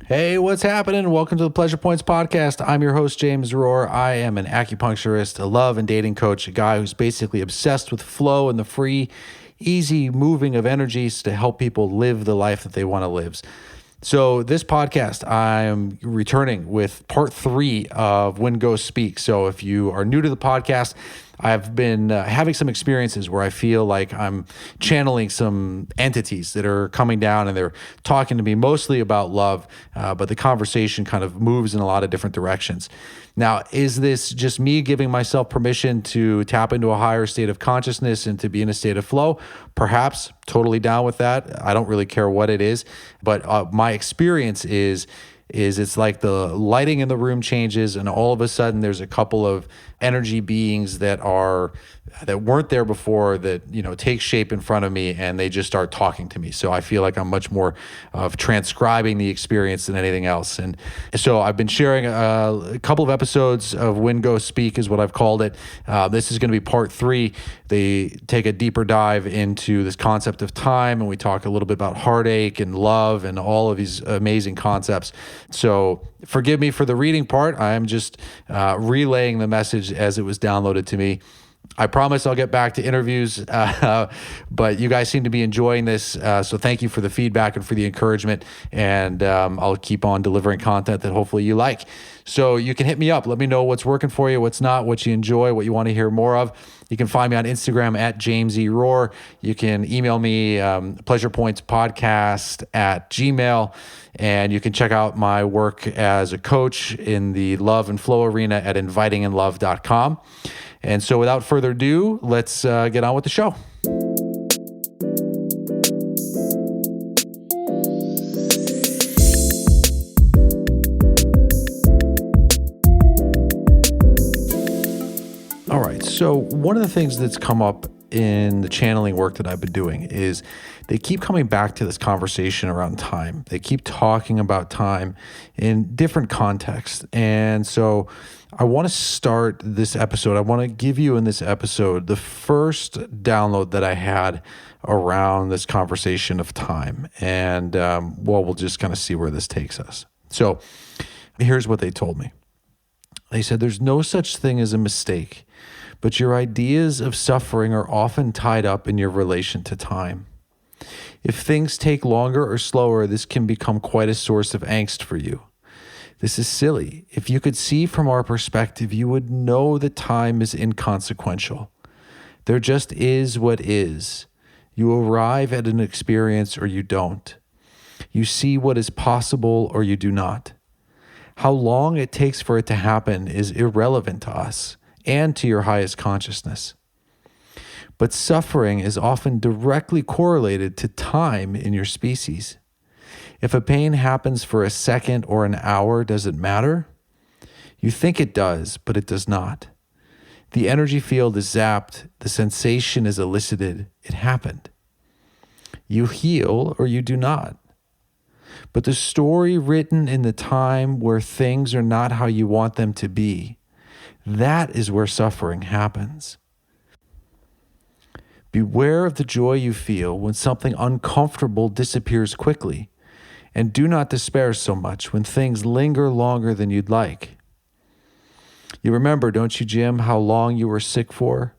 Hey, what's happening? Welcome to the Pleasure Points podcast. I'm your host, James Rohr. I am an acupuncturist, a love and dating coach, a guy who's basically obsessed with flow and the free, easy moving of energies to help people live the life that they want to live. So this podcast, I'm returning with part 3 of When Ghosts Speak. So if you are new to the podcast, I've been having some experiences where I feel like I'm channeling some entities that are coming down and they're talking to me mostly about love, but the conversation kind of moves in a lot of different directions. Now, is this just me giving myself permission to tap into a higher state of consciousness and to be in a state of flow? Perhaps, totally down with that. I don't really care what it is, but my experience is it's like the lighting in the room changes and all of a sudden there's a couple of energy beings that weren't there before that, take shape in front of me and they just start talking to me. So I feel like I'm much more of transcribing the experience than anything else. And so I've been sharing a couple of episodes of When Ghosts Speak is what I've called it. This is going to be part 3. They take a deeper dive into this concept of time and we talk a little bit about heartache and love and all of these amazing concepts. So forgive me for the reading part. I'm just relaying the message as it was downloaded to me. I promise I'll get back to interviews, but you guys seem to be enjoying this, so thank you for the feedback and for the encouragement, and I'll keep on delivering content that hopefully you like. So you can hit me up. Let me know what's working for you, what's not, what you enjoy, what you want to hear more of. You can find me on Instagram at James E. Rohr. You can email me, pleasurepointspodcast@gmail.com. And you can check out my work as a coach in the love and flow arena at invitingandlove.com. And so without further ado, let's get on with the show. All right, so one of the things that's come up in the channeling work that I've been doing is they keep coming back to this conversation around time. They keep talking about time in different contexts. And so I want to start this episode. I want to give you in this episode the first download that I had around this conversation of time. And we'll just kind of see where this takes us. So here's what they told me. They said, there's no such thing as a mistake, but your ideas of suffering are often tied up in your relation to time. If things take longer or slower, this can become quite a source of angst for you. This is silly. If you could see from our perspective, you would know that time is inconsequential. There just is what is. You arrive at an experience or you don't. You see what is possible or you do not. How long it takes for it to happen is irrelevant to us and to your highest consciousness. But suffering is often directly correlated to time in your species. If a pain happens for a second or an hour, does it matter? You think it does, but it does not. The energy field is zapped, the sensation is elicited, it happened. You heal or you do not. But the story written in the time where things are not how you want them to be, that is where suffering happens. Beware of the joy you feel when something uncomfortable disappears quickly, and do not despair so much when things linger longer than you'd like. You remember, don't you, Jim, how long you were sick for?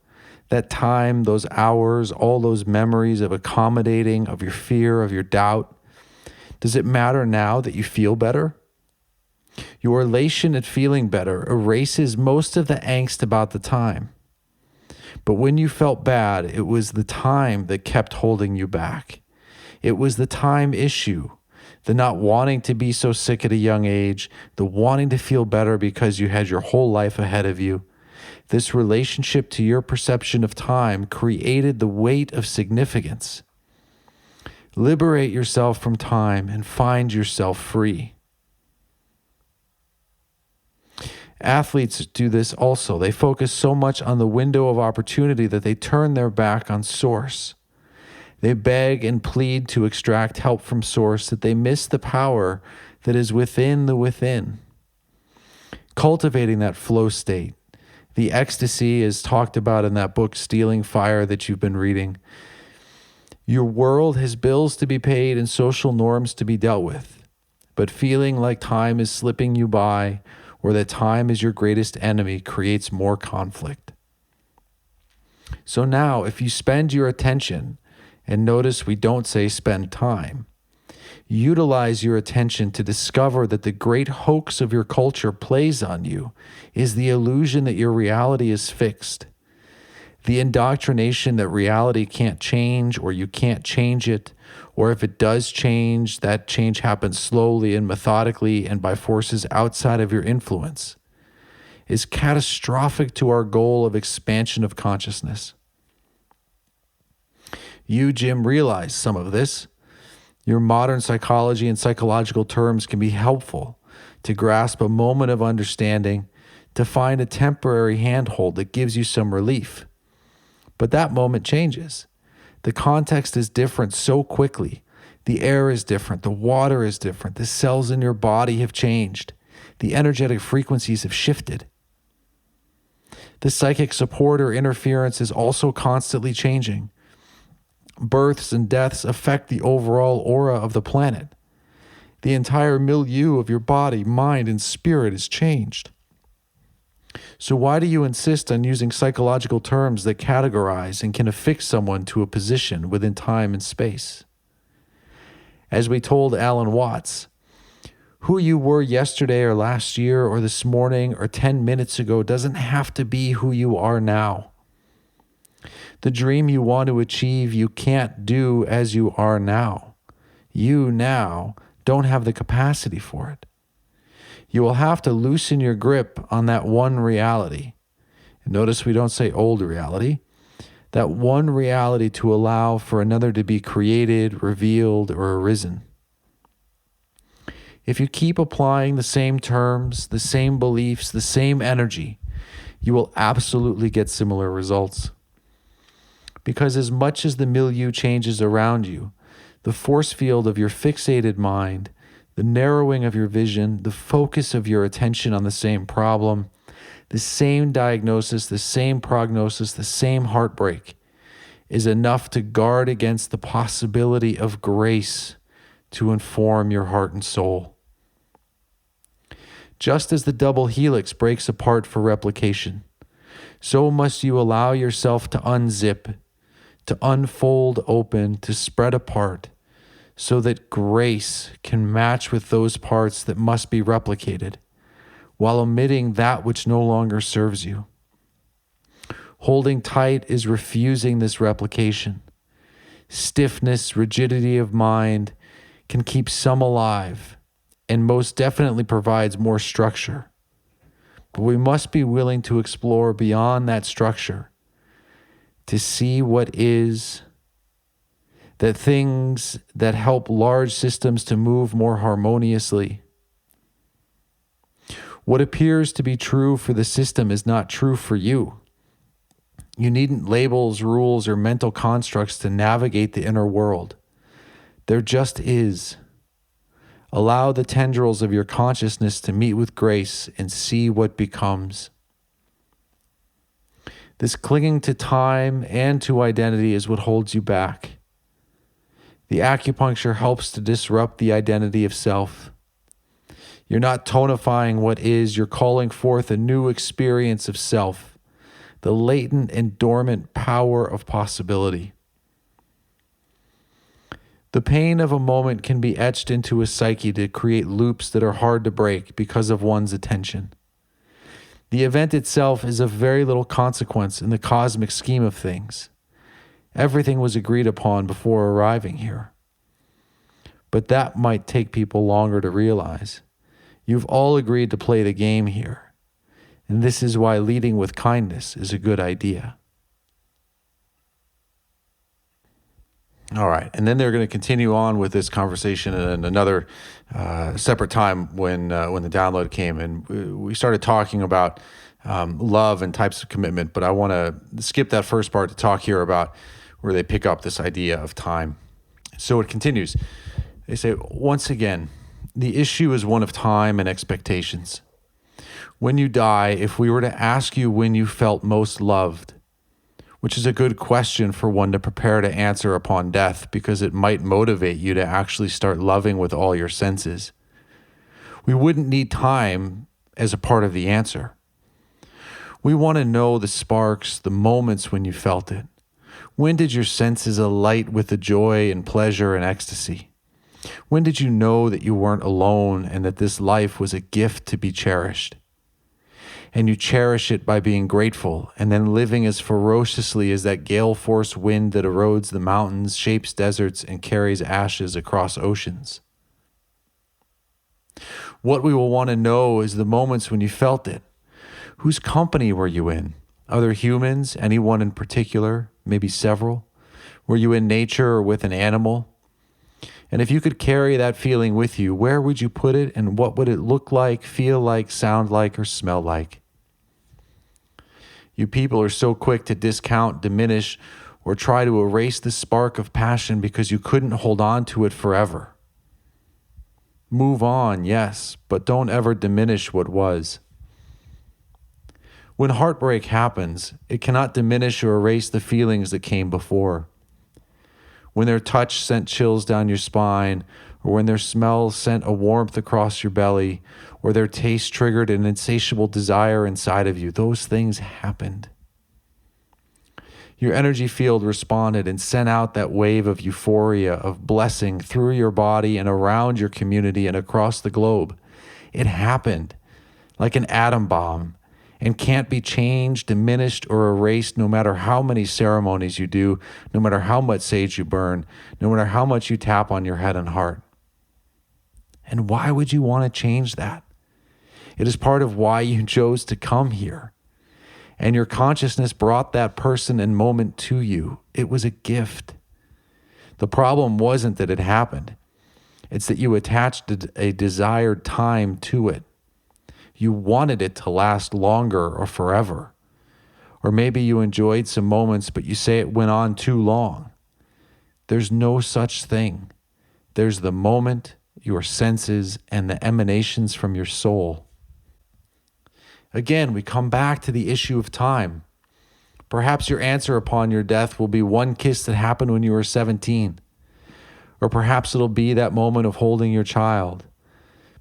That time, those hours, all those memories of accommodating, of your fear, of your doubt. Does it matter now that you feel better? Your elation at feeling better erases most of the angst about the time. But when you felt bad, it was the time that kept holding you back. It was the time issue, the not wanting to be so sick at a young age, the wanting to feel better because you had your whole life ahead of you. This relationship to your perception of time created the weight of significance. Liberate yourself from time and find yourself free. Athletes do this also. They focus so much on the window of opportunity that they turn their back on source. They beg and plead to extract help from source that they miss the power that is within the within. Cultivating that flow state, the ecstasy is talked about in that book, Stealing Fire, that you've been reading. Your world has bills to be paid and social norms to be dealt with. but feeling like time is slipping you by or that time is your greatest enemy creates more conflict. So now, if you spend your attention, and notice we don't say spend time, utilize your attention to discover that the great hoax of your culture plays on you is the illusion that your reality is fixed. The indoctrination that reality can't change or you can't change it, or if it does change, that change happens slowly and methodically and by forces outside of your influence, is catastrophic to our goal of expansion of consciousness. You, Jim, realize some of this. Your modern psychology and psychological terms can be helpful to grasp a moment of understanding, to find a temporary handhold that gives you some relief. But that moment changes. The context is different so quickly. The air is different. The water is different. The cells in your body have changed. The energetic frequencies have shifted. The psychic support or interference is also constantly changing. Births and deaths affect the overall aura of the planet. The entire milieu of your body, mind, and spirit is changed. So why do you insist on using psychological terms that categorize and can affix someone to a position within time and space? As we told Alan Watts, who you were yesterday or last year or this morning or 10 minutes ago doesn't have to be who you are now. The dream you want to achieve, you can't do as you are now. You now don't have the capacity for it. You will have to loosen your grip on that one reality. And notice we don't say old reality. That one reality to allow for another to be created, revealed, or arisen. If you keep applying the same terms, the same beliefs, the same energy, you will absolutely get similar results. Because as much as the milieu changes around you, the force field of your fixated mind, the narrowing of your vision, the focus of your attention on the same problem, the same diagnosis, the same prognosis, the same heartbreak, is enough to guard against the possibility of grace to inform your heart and soul. Just as the double helix breaks apart for replication, so must you allow yourself to unzip, to unfold open, to spread apart, so that grace can match with those parts that must be replicated, while omitting that which no longer serves you. Holding tight is refusing this replication. Stiffness, rigidity of mind can keep some alive, and most definitely provides more structure. But we must be willing to explore beyond that structure, to see what is, that things that help large systems to move more harmoniously. What appears to be true for the system is not true for you. You needn't labels, rules, or mental constructs to navigate the inner world. There just is. Allow the tendrils of your consciousness to meet with grace and see what becomes. This clinging to time and to identity is what holds you back. The acupuncture helps to disrupt the identity of self. You're not tonifying what is, you're calling forth a new experience of self, the latent and dormant power of possibility. The pain of a moment can be etched into a psyche to create loops that are hard to break because of one's attention. The event itself is of very little consequence in the cosmic scheme of things. Everything was agreed upon before arriving here. But that might take people longer to realize. You've all agreed to play the game here, and this is why leading with kindness is a good idea. All right, and then they're going to continue on with this conversation in another separate time when the download came, and we started talking about love and types of commitment, but I want to skip that first part to talk here about where they pick up this idea of time. So it continues. They say, once again, the issue is one of time and expectations. When you die, if we were to ask you when you felt most loved, which is a good question for one to prepare to answer upon death because it might motivate you to actually start loving with all your senses. We wouldn't need time as a part of the answer. We want to know the sparks, the moments when you felt it. When did your senses alight with the joy and pleasure and ecstasy? When did you know that you weren't alone and that this life was a gift to be cherished? And you cherish it by being grateful and then living as ferociously as that gale force wind that erodes the mountains, shapes deserts, and carries ashes across oceans. What we will want to know is the moments when you felt it. Whose company were you in? Other humans? Anyone in particular? Maybe several? Were you in nature or with an animal? And if you could carry that feeling with you, where would you put it and what would it look like, feel like, sound like, or smell like? You people are so quick to discount, diminish, or try to erase the spark of passion because you couldn't hold on to it forever. Move on, yes, but don't ever diminish what was. When heartbreak happens, it cannot diminish or erase the feelings that came before. When their touch sent chills down your spine, or when their smell sent a warmth across your belly, or their taste triggered an insatiable desire inside of you, those things happened. Your energy field responded and sent out that wave of euphoria, of blessing through your body and around your community and across the globe. It happened like an atom bomb and can't be changed, diminished, or erased no matter how many ceremonies you do, no matter how much sage you burn, no matter how much you tap on your head and heart. And why would you want to change that? It is part of why you chose to come here. And your consciousness brought that person and moment to you. It was a gift. The problem wasn't that it happened. It's that you attached a desired time to it. You wanted it to last longer or forever. Or maybe you enjoyed some moments, but you say it went on too long. There's no such thing. There's the moment, your senses, and the emanations from your soul. Again, we come back to the issue of time. Perhaps your answer upon your death will be one kiss that happened when you were 17. Or perhaps it'll be that moment of holding your child.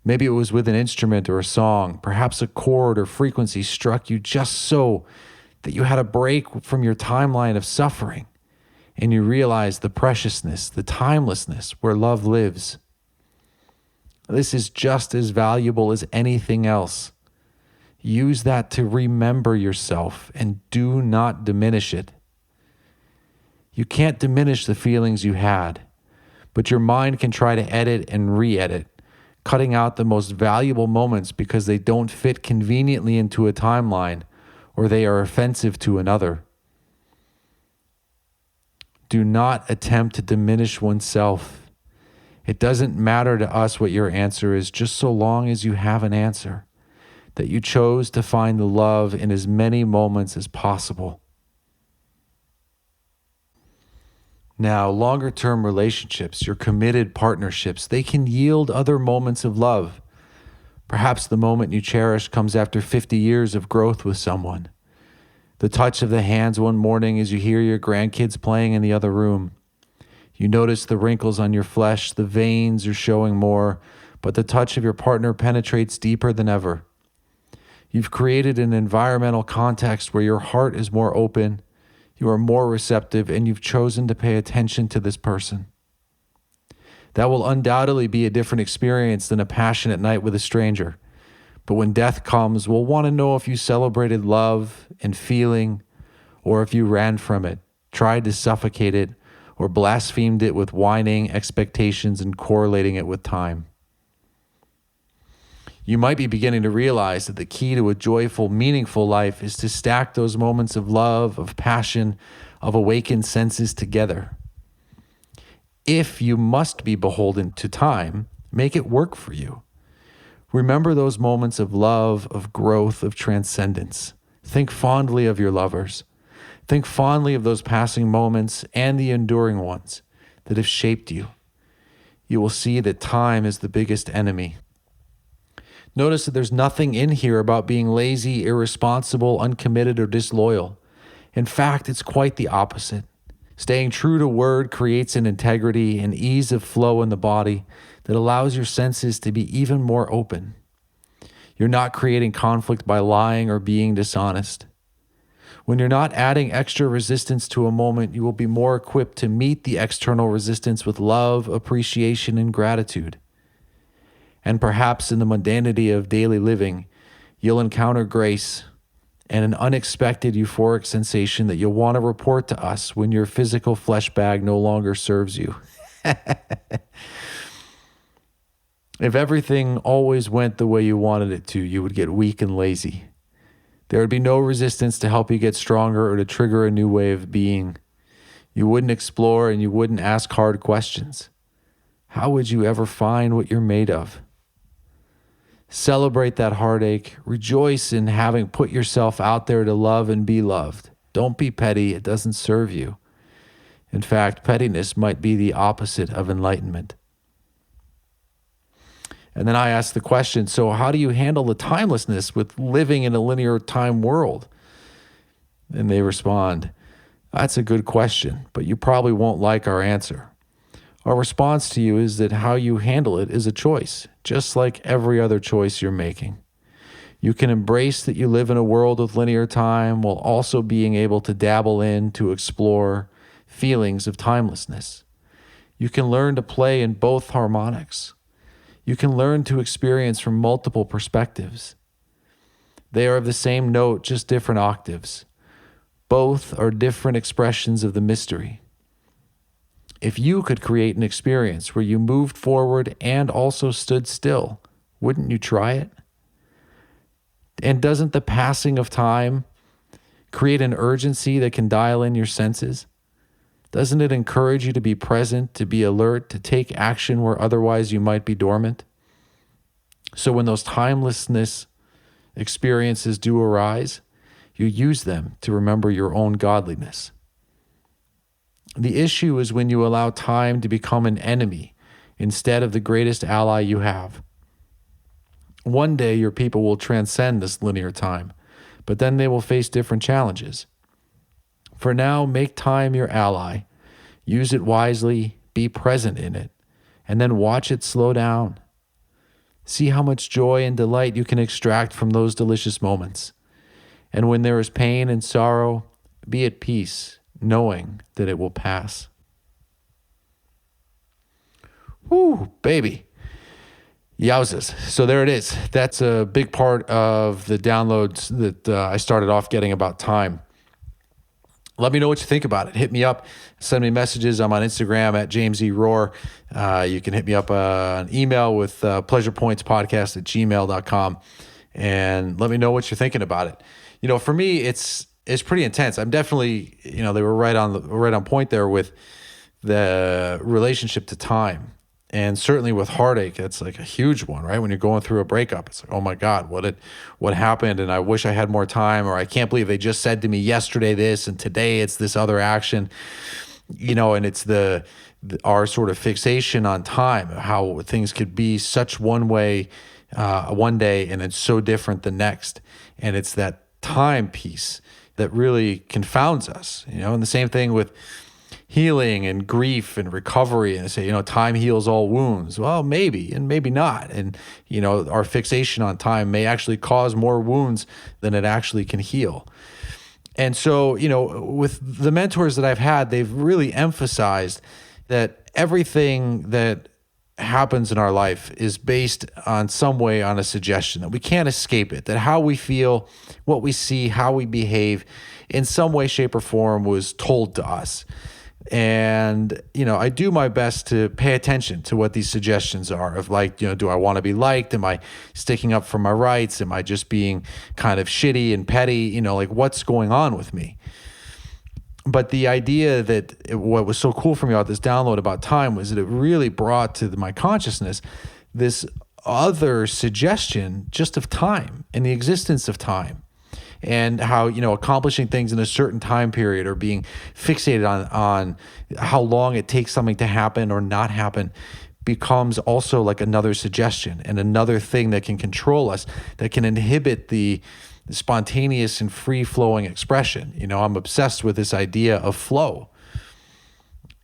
Maybe it was with an instrument or a song. Perhaps a chord or frequency struck you just so that you had a break from your timeline of suffering and you realized the preciousness, the timelessness where love lives. This is just as valuable as anything else. Use that to remember yourself and do not diminish it. You can't diminish the feelings you had, but your mind can try to edit and re-edit, cutting out the most valuable moments because they don't fit conveniently into a timeline or they are offensive to another. Do not attempt to diminish oneself. It doesn't matter to us what your answer is, just so long as you have an answer, that you chose to find the love in as many moments as possible. Now, longer-term relationships, your committed partnerships, they can yield other moments of love. Perhaps the moment you cherish comes after 50 years of growth with someone. The touch of the hands one morning as you hear your grandkids playing in the other room. You notice the wrinkles on your flesh, the veins are showing more, but the touch of your partner penetrates deeper than ever. You've created an environmental context where your heart is more open, you are more receptive, and you've chosen to pay attention to this person. That will undoubtedly be a different experience than a passionate night with a stranger. But when death comes, we'll want to know if you celebrated love and feeling, or if you ran from it, tried to suffocate it, or blasphemed it with whining, expectations, and correlating it with time. You might be beginning to realize that the key to a joyful, meaningful life is to stack those moments of love, of passion, of awakened senses together. If you must be beholden to time, make it work for you. Remember those moments of love, of growth, of transcendence. Think fondly of your lovers. Think fondly of those passing moments and the enduring ones that have shaped you. You will see that time is the biggest enemy. Notice that there's nothing in here about being lazy, irresponsible, uncommitted, or disloyal. In fact, it's quite the opposite. Staying true to word creates an integrity and ease of flow in the body that allows your senses to be even more open. You're not creating conflict by lying or being dishonest. When you're not adding extra resistance to a moment, you will be more equipped to meet the external resistance with love, appreciation, and gratitude. And perhaps in the mundanity of daily living, you'll encounter grace and an unexpected euphoric sensation that you'll want to report to us when your physical flesh bag no longer serves you. If everything always went the way you wanted it to, you would get weak and lazy. There would be no resistance to help you get stronger or to trigger a new way of being. You wouldn't explore and you wouldn't ask hard questions. How would you ever find what you're made of? Celebrate that heartache. Rejoice in having put yourself out there to love and be loved. Don't be petty. It doesn't serve you. In fact, pettiness might be the opposite of enlightenment. And then I ask the question, so how do you handle the timelessness with living in a linear time world? And they respond, that's a good question, but you probably won't like our answer. Our response to you is that how you handle it is a choice, just like every other choice you're making. You can embrace that you live in a world with linear time while also being able to dabble in, to explore feelings of timelessness. You can learn to play in both harmonics. You can learn to experience from multiple perspectives. They are of the same note, just different octaves. Both are different expressions of the mystery. If you could create an experience where you moved forward and also stood still, wouldn't you try it? And doesn't the passing of time create an urgency that can dial in your senses? Doesn't it encourage you to be present, to be alert, to take action where otherwise you might be dormant? So when those timelessness experiences do arise, you use them to remember your own godliness. The issue is when you allow time to become an enemy instead of the greatest ally you have. One day your people will transcend this linear time, but then they will face different challenges. For now, make time your ally. Use it wisely, be present in it, and then watch it slow down. See how much joy and delight you can extract from those delicious moments. And when there is pain and sorrow, be at peace, knowing that it will pass. Whew, baby. Yowzas. So there it is. That's a big part of the downloads that I started off getting about time. Let me know what you think about it. Hit me up. Send me messages. I'm on Instagram at James E. Rohr. You can hit me up an email with pleasurepointspodcast@gmail.com and let me know what you're thinking about it. You know, for me, it's pretty intense. I'm definitely, they were right on point there with the relationship to time. And certainly with heartache, that's like a huge one, right? When you're going through a breakup, it's like, oh my God, what happened? And I wish I had more time, or I can't believe they just said to me yesterday this, and today it's this other action, and it's our sort of fixation on time, how things could be such one way, one day, and it's so different the next. And it's that time piece that really confounds us, and the same thing with healing and grief and recovery, and they say, time heals all wounds. Well, maybe, and maybe not. And, our fixation on time may actually cause more wounds than it actually can heal. And so, with the mentors that I've had, they've really emphasized that everything that happens in our life is based on some way on a suggestion, that we can't escape it, that how we feel, what we see, how we behave in some way, shape, or form was told to us. And, I do my best to pay attention to what these suggestions are of do I want to be liked? Am I sticking up for my rights? Am I just being kind of shitty and petty? What's going on with me? But the idea that what was so cool for me about this download about time was that it really brought to my consciousness this other suggestion just of time and the existence of time. And how, accomplishing things in a certain time period or being fixated on how long it takes something to happen or not happen becomes also like another suggestion and another thing that can control us, that can inhibit the spontaneous and free-flowing expression. I'm obsessed with this idea of flow.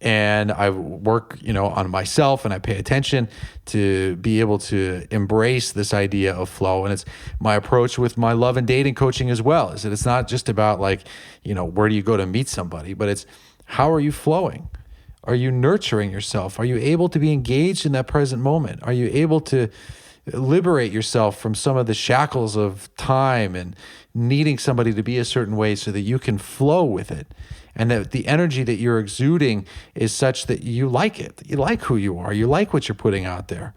And I work, on myself, and I pay attention to be able to embrace this idea of flow. And it's my approach with my love and dating coaching as well, is that it's not just about like, where do you go to meet somebody, but it's how are you flowing? Are you nurturing yourself? Are you able to be engaged in that present moment? Are you able to liberate yourself from some of the shackles of time and needing somebody to be a certain way so that you can flow with it? And that the energy that you're exuding is such that you like it. You like who you are. You like what you're putting out there.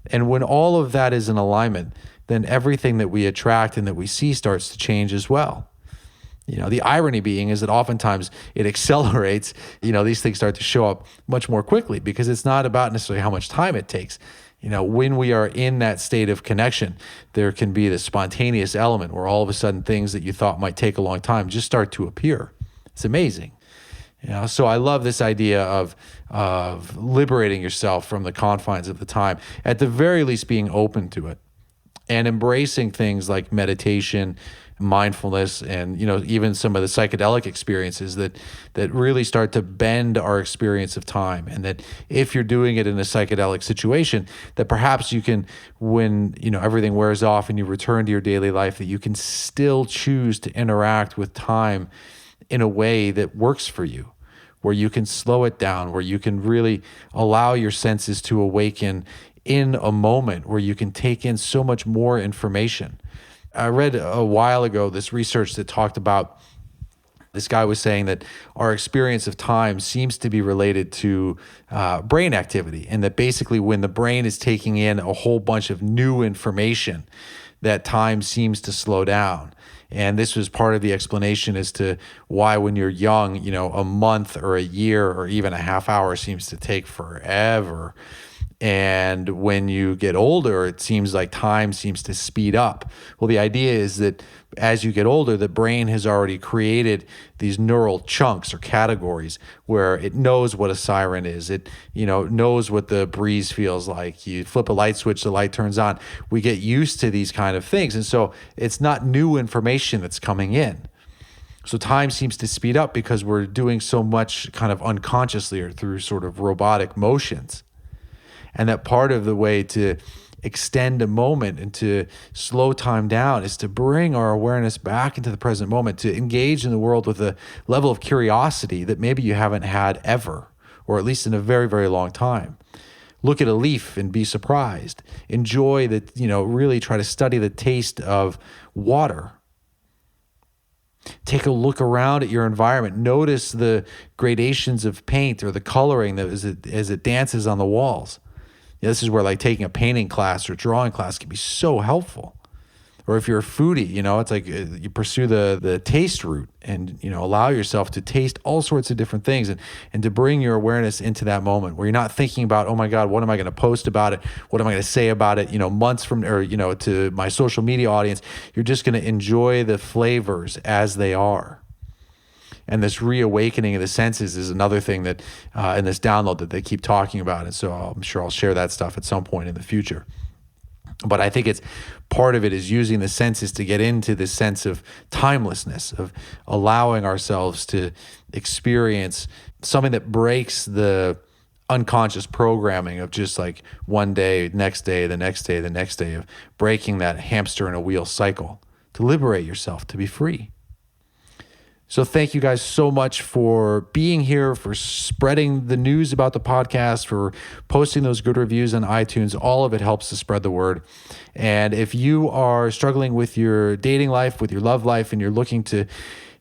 And when all of that is in alignment, then everything that we attract and that we see starts to change as well. The irony being is that oftentimes it accelerates, these things start to show up much more quickly because it's not about necessarily how much time it takes. When we are in that state of connection, there can be this spontaneous element where all of a sudden things that you thought might take a long time just start to appear. It's amazing. So I love this idea of liberating yourself from the confines of the time, at the very least being open to it and embracing things like meditation, mindfulness, and even some of the psychedelic experiences that really start to bend our experience of time. And that if you're doing it in a psychedelic situation, that perhaps you can, when everything wears off and you return to your daily life, that you can still choose to interact with time in a way that works for you, where you can slow it down, where you can really allow your senses to awaken in a moment where you can take in so much more information. I read a while ago this research that talked about, this guy was saying that our experience of time seems to be related to brain activity, and that basically when the brain is taking in a whole bunch of new information, that time seems to slow down. And this was part of the explanation as to why when you're young, a month or a year or even a half hour seems to take forever. And when you get older, it seems like time seems to speed up. Well, the idea is that as you get older, the brain has already created these neural chunks or categories where it knows what a siren is. It, knows what the breeze feels like. You flip a light switch, the light turns on. We get used to these kind of things. And so it's not new information that's coming in. So time seems to speed up because we're doing so much kind of unconsciously or through sort of robotic motions. And that part of the way to extend a moment and to slow time down is to bring our awareness back into the present moment, to engage in the world with a level of curiosity that maybe you haven't had ever, or at least in a very, very long time. Look at a leaf and be surprised. Enjoy that, really try to study the taste of water. Take a look around at your environment. Notice the gradations of paint or the coloring that as it dances on the walls. This is where like taking a painting class or drawing class can be so helpful. Or if you're a foodie, it's like you pursue the taste route and, allow yourself to taste all sorts of different things and to bring your awareness into that moment where you're not thinking about, oh my God, what am I going to post about it? What am I going to say about it, months from, or, to my social media audience. You're just going to enjoy the flavors as they are. And this reawakening of the senses is another thing that in this download that they keep talking about. And so I'm sure I'll share that stuff at some point in the future. But I think it's part of it is using the senses to get into this sense of timelessness, of allowing ourselves to experience something that breaks the unconscious programming of just like one day, next day, the next day, the next day, of breaking that hamster in a wheel cycle, to liberate yourself, to be free. So thank you guys so much for being here, for spreading the news about the podcast, for posting those good reviews on iTunes. All of it helps to spread the word. And if you are struggling with your dating life, with your love life, and you're looking to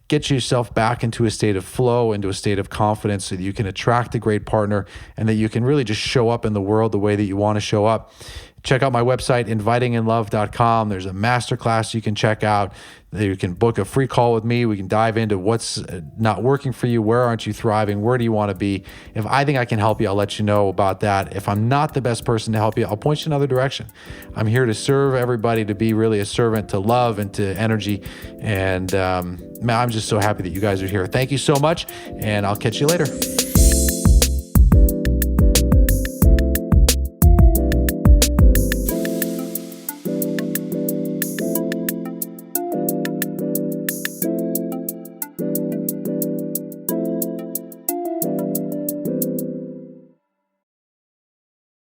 get yourself back into a state of flow, into a state of confidence so that you can attract a great partner and that you can really just show up in the world the way that you want to show up, check out my website, invitinginlove.com. There's a masterclass you can check out. You can book a free call with me. We can dive into what's not working for you. Where aren't you thriving? Where do you want to be? If I think I can help you, I'll let you know about that. If I'm not the best person to help you, I'll point you in another direction. I'm here to serve everybody, to be really a servant to love and to energy. And man, I'm just so happy that you guys are here. Thank you so much, and I'll catch you later.